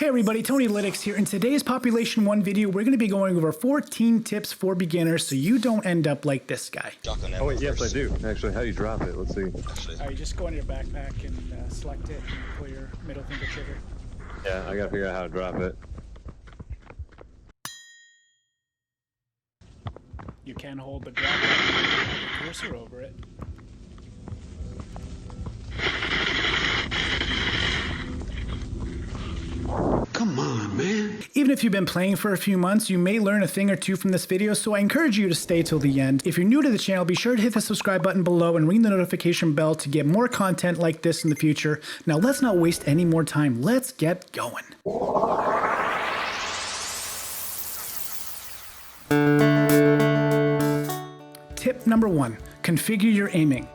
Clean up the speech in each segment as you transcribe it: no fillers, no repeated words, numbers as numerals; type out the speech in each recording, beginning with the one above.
Hey everybody, Tony Lytics here. In today's Population 1 video, we're going to be going over 14 tips for beginners so you don't end up like this guy. Oh wait, yes I do. Actually, how do you drop it? Let's see. You just go into your backpack and select it and pull your middle finger trigger. Yeah, I gotta figure out how to drop it. You can hold the grab button and have the cursor over it. Come on, man. Even if you've been playing for a few months, you may learn a thing or two from this video, so I encourage you to stay till the end. If you're new to the channel, be sure to hit the subscribe button below and ring the notification bell to get more content like this in the future. Now let's not waste any more time. Let's get going. Tip number 1, configure your aiming.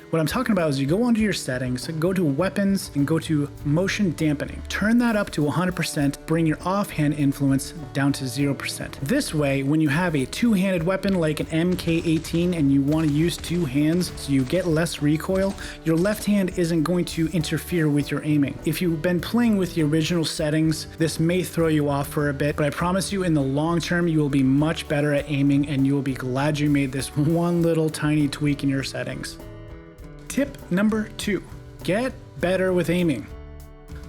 What I'm talking about is you go under your settings, go to weapons and go to motion dampening. Turn that up to 100%, bring your offhand influence down to 0%. This way, when you have a two-handed weapon like an MK18 and you want to use two hands so you get less recoil, your left hand isn't going to interfere with your aiming. If you've been playing with the original settings, this may throw you off for a bit, but I promise you in the long term, you will be much better at aiming and you will be glad you made this one little tiny tweak in your settings. Tip number 2, get better with aiming.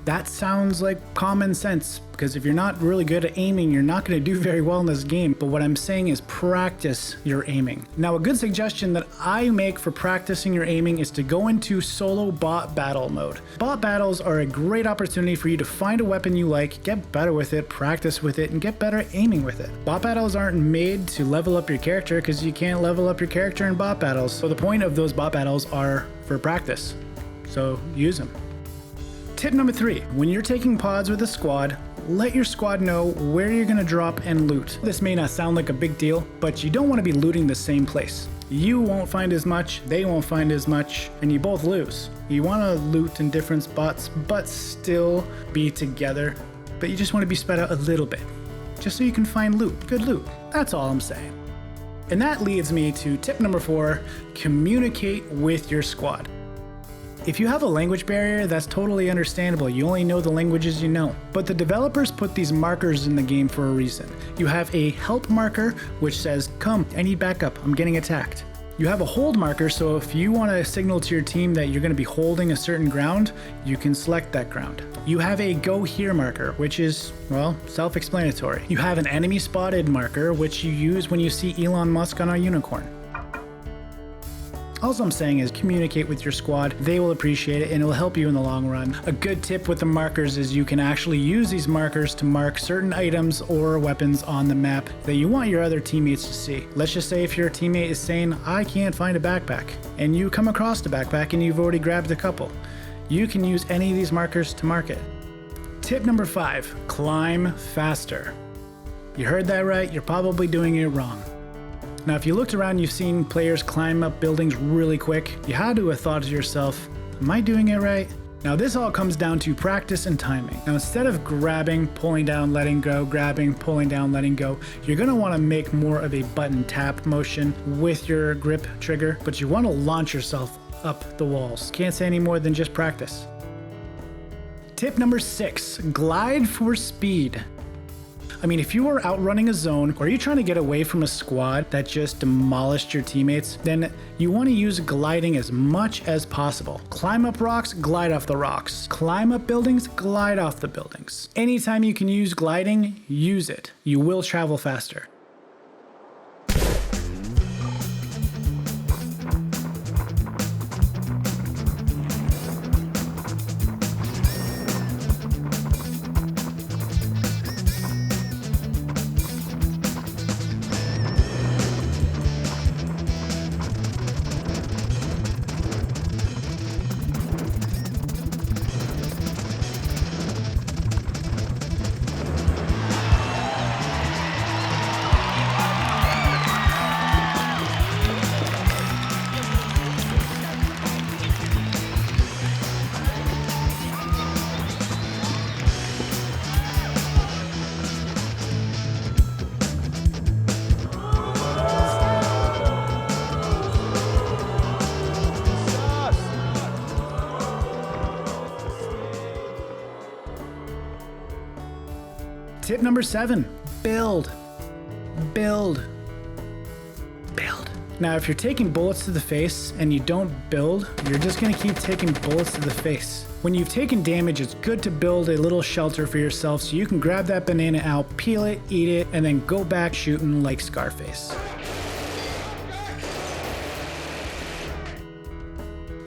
That sounds like common sense because if you're not really good at aiming, you're not going to do very well in this game. But what I'm saying is practice your aiming. Now, a good suggestion that I make for practicing your aiming is to go into solo bot battle mode. Bot battles are a great opportunity for you to find a weapon you like, get better with it, practice with it, and get better at aiming with it. Bot battles aren't made to level up your character because you can't level up your character in bot battles. So the point of those bot battles are for practice. So use them. Tip number 3, when you're taking pods with a squad, let your squad know where you're going to drop and loot. This may not sound like a big deal, but you don't want to be looting the same place. You won't find as much, they won't find as much, and you both lose. You want to loot in different spots, but still be together. But you just want to be spread out a little bit, just so you can find loot, good loot. That's all I'm saying. And that leads me to tip number 4, communicate with your squad. If you have a language barrier, that's totally understandable. You only know the languages you know. But the developers put these markers in the game for a reason. You have a help marker, which says, come, I need backup, I'm getting attacked. You have a hold marker, so if you want to signal to your team that you're going to be holding a certain ground, you can select that ground. You have a go here marker, which is, well, self-explanatory. You have an enemy spotted marker, which you use when you see Elon Musk on a unicorn. All I'm saying is communicate with your squad. They will appreciate it and it will help you in the long run. A good tip with the markers is you can actually use these markers to mark certain items or weapons on the map that you want your other teammates to see. Let's just say if your teammate is saying, I can't find a backpack, and you come across the backpack and you've already grabbed a couple. You can use any of these markers to mark it. Tip number 5, climb faster. You heard that right, you're probably doing it wrong. Now, if you looked around, you've seen players climb up buildings really quick. You had to have thought to yourself, am I doing it right? Now, this all comes down to practice and timing. Now, instead of grabbing, pulling down, letting go, grabbing, pulling down, letting go, you're gonna wanna make more of a button tap motion with your grip trigger, but you wanna launch yourself up the walls. Can't say any more than just practice. Tip number 6, glide for speed. I mean, if you are outrunning a zone or you're trying to get away from a squad that just demolished your teammates, then you want to use gliding as much as possible. Climb up rocks, glide off the rocks. Climb up buildings, glide off the buildings. Anytime you can use gliding, use it. You will travel faster. Tip number 7, build. Build. Build. Now, if you're taking bullets to the face and you don't build, you're just gonna keep taking bullets to the face. When you've taken damage, it's good to build a little shelter for yourself so you can grab that banana out, peel it, eat it, and then go back shooting like Scarface.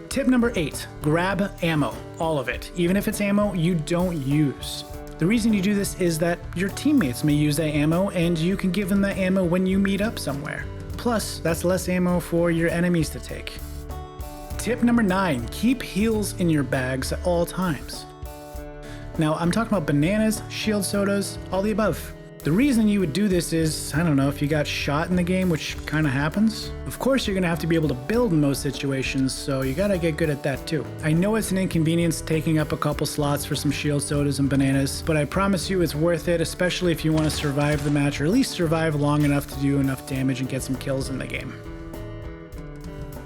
Tip number 8, grab ammo, all of it, even if it's ammo you don't use. The reason you do this is that your teammates may use that ammo and you can give them that ammo when you meet up somewhere. Plus, that's less ammo for your enemies to take. Tip number 9, keep heals in your bags at all times. Now, I'm talking about bananas, shield sodas, all the above. The reason you would do this is, I don't know, if you got shot in the game, which kind of happens. Of course, you're gonna have to be able to build in most situations, so you gotta get good at that too. I know it's an inconvenience taking up a couple slots for some shield sodas and bananas, but I promise you it's worth it, especially if you want to survive the match, or at least survive long enough to do enough damage and get some kills in the game.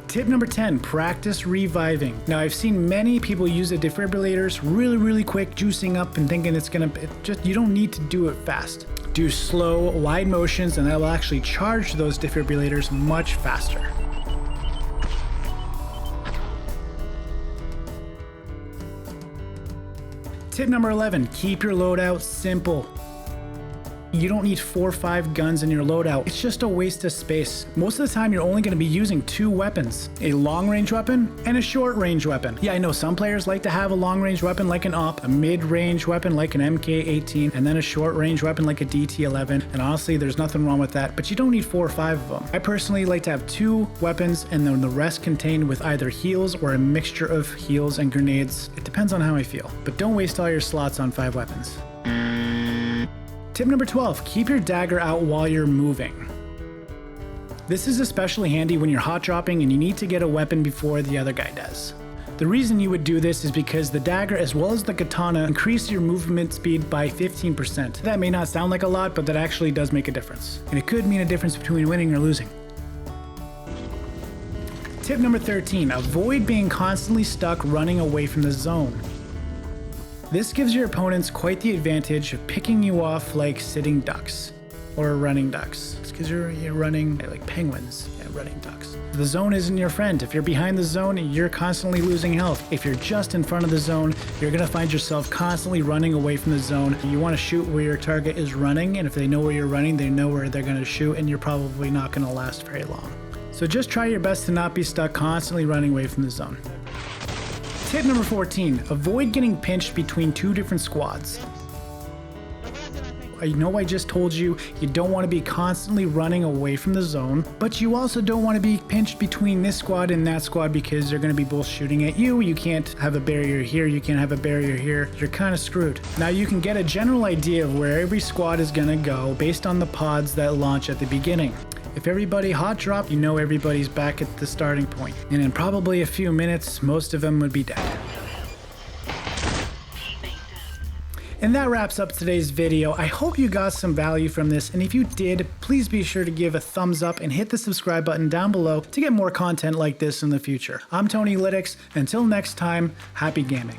Tip number 10, practice reviving. Now, I've seen many people use the defibrillators really quick, juicing up and thinking you don't need to do it fast. Do slow, wide motions, and that will actually charge those defibrillators much faster. Tip number 11, keep your loadout simple. You don't need 4 or 5 guns in your loadout. It's just a waste of space. Most of the time, you're only going to be using 2 weapons, a long-range weapon and a short-range weapon. Yeah, I know some players like to have a long-range weapon like an AWP, a mid-range weapon like an MK18, and then a short-range weapon like a DT11. And honestly, there's nothing wrong with that, but you don't need 4 or 5 of them. I personally like to have 2 weapons and then the rest contained with either heals or a mixture of heals and grenades. It depends on how I feel, but don't waste all your slots on 5 weapons. Tip number 12, keep your dagger out while you're moving. This is especially handy when you're hot dropping and you need to get a weapon before the other guy does. The reason you would do this is because the dagger as well as the katana increase your movement speed by 15%. That may not sound like a lot, but that actually does make a difference. And it could mean a difference between winning or losing. Tip number 13, avoid being constantly stuck running away from the zone. This gives your opponents quite the advantage of picking you off like sitting ducks or running ducks. It's because you're running like penguins, running ducks. The zone isn't your friend. If you're behind the zone, you're constantly losing health. If you're just in front of the zone, you're gonna find yourself constantly running away from the zone. You wanna shoot where your target is running, and if they know where you're running, they know where they're gonna shoot, and you're probably not gonna last very long. So just try your best to not be stuck constantly running away from the zone. Tip number 14, avoid getting pinched between 2 different squads. I know I just told you you don't want to be constantly running away from the zone, but you also don't want to be pinched between this squad and that squad because they're going to be both shooting at you. You can't have a barrier here, you can't have a barrier here. You're kind of screwed. Now you can get a general idea of where every squad is going to go based on the pods that launch at the beginning. If everybody hot drop, you know everybody's back at the starting point. And in probably a few minutes, most of them would be dead. And that wraps up today's video. I hope you got some value from this, and if you did, please be sure to give a thumbs up and hit the subscribe button down below to get more content like this in the future. I'm Tony Lytics. Until next time, happy gaming.